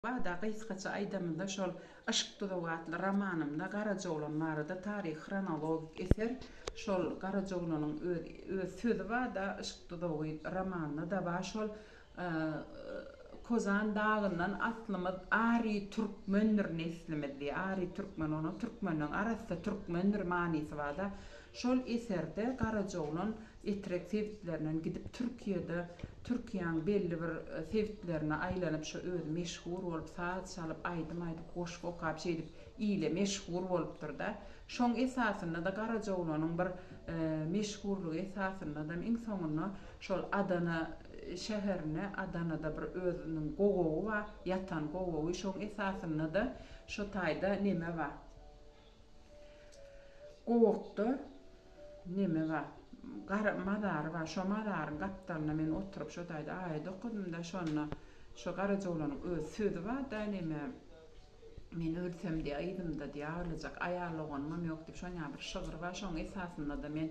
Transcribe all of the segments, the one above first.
da qysqaça aydamında şol aşk gatly romanymda Garajoğlanlarda tarih kronologik eser şol Garajoğlanyň öz sözü da aşk romanında da ba şol Kozan dağından aslymyz Ari Türkmenler neslimizdi. Ari Türkmen onu Türkmenliň arasynda Türkmenler manysy bar da şol eserde Garajoğlan etrek sevdiklerinden gidip Türkiýanyň belli bir sevdiklerine aýlanyp şu öz meşhur bolup saat çalyp aýdym goşgy okap şeýdip ýyle meşhur bolupdyr da. Şoň esasynda da Garajoğlanyň bir meşhurlugy esasynda da iň soňunda şol Adana şäherine Adanada bir özüniň gogowy bar, ýatan gogowy şoň esasynda da şo taýda neme bar? Gowukda neme bar? Madar bar, şo madaryň gapdaryna men oturup şo taýda aýda okudum da şonu şo Garajoğlanyň öz sözü bar da neme men ölsem diýe aýdymda diýe ağlajak aýarlaganmam ýok diýip şoňa bir şygyr bar. Şoň esasynda da men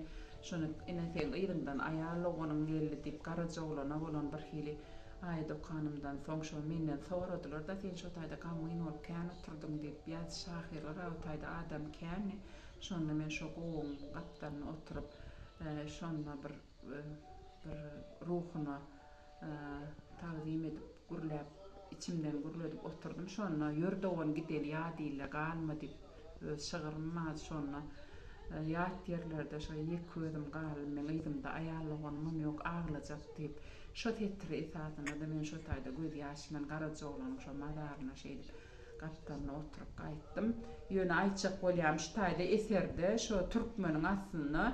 şonu eneseň ýerinde aýarlaganyň geldi diýip Garajoğlana bolan bir hili aýda okanymdan soň şo menden soradylar da sen şo taýda gamyň bolup kän oturdyň diýip ýaz şahyrlar o taýda adam kän. Şonda men şo gowyň gapdaryna oturup şonda bir ruhuny tagzim edip gürläp içimden gürledip oturdum. Şonda ýördegon gideli ýadyla galma diýip şygyryma şonda ýat ýerlerde şo ýek gözüm galyp men ýdymda aýarlaganmam ýok ağlajak diýip şo tetri esasynda da men şo taýda göz ýaşynyň Garajoğlanyň şo madaryna şeýdip gapdaryna oturup gaýtdym. Ýöne aýtjak bolýam şu taýda eserde şo türkmeniň aslynda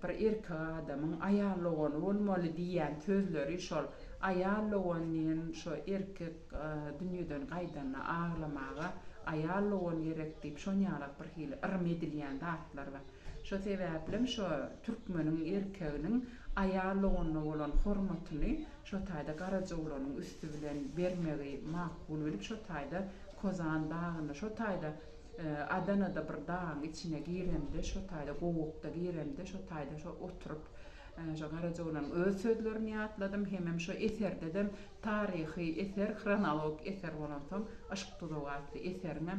bir erkek adamyň aýarlagany bolmaly diýen sözleri şol aýarlagan şo erkek dünýeden gaýdana ağlamaga aýarlagan gerek diýip şoňalap bir hili ırm edilýän zatlar bar. Şo sebäplim şo türkmeniň erkeginiň aýarlaganyna bolan hormatyny şo taýda Garajoğlanyň üstü bilen bermegi makul bilip şo taýda Kozan dagyna şo taýda Adanada bir dağın içine giremde şo taýda gowukda giremde şo taýda şo oturup şo Garajoğlanyň öz sözlerini ýatladym. Hemem şo eserde de tarihi eser, kronologik eser bolan soň aşk gatly eserine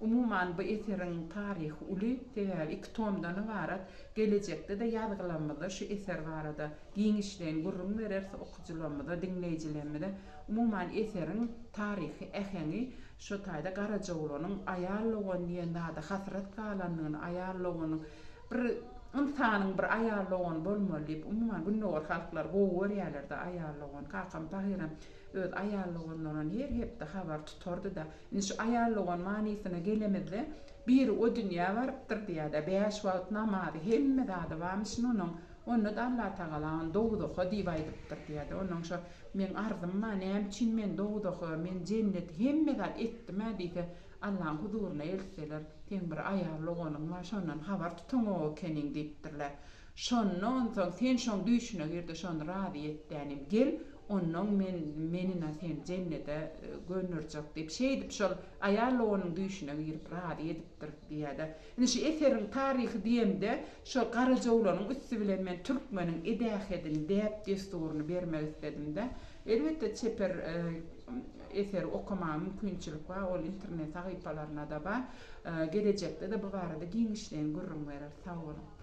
umuman bu eseriň tarihi uly teýär 2 tomdan ibarat. Gelecekde de ýazgylanmada şu eser barada giňişden gurrun bererse okujularymyza, dinleýijilerimize umuman eseriň tarihi äheni şo taýda Garajoğlanyň aýarlagan diýende da hasrat galanlygyny aýarlaganyň bir insanyň bir aýarlagan bolmaly diýip umuman günnäwir halklar gowy berýärler-de aýarlagan. Kakam Tahiram öz aýarlaganlaryny her hepde habar tutardy da. Indi şu aýarlagan manysyna gelemizde bir o dünýä bardyr diýär-de 5 wagt namazy hemme zady barmyş onuň. Onu da Allah Taalaň dogduky diýip aýdypdyr diýär-de. Onuň şo men arzum näçin men dogduky, men jennet hemme zat etdim diýse Allah'ın huzuruna elseler, sen bir aýarlaganyň bar, şondan habar tutmagy keniň diýipdirler. Şondan soň sen şoň düşüne girdi, şonu razy etdiňim gel, onuň menine sen jennete gönürjek diýip şeýdip şol aýarlaganyň düşüne girip razy edipdir diýär-de. Indi şu eseriň tarihi diýemde şo Garajoğlanyň üstü bilen men türkmeniň edähedini däp desturuny bermek istedim de. Elbette çeper eser okuma mümkinçilik bar, ol internet sahypalaryna da bar. Gelecekde de bu barada giňişden gurrun berer. Sag bolun.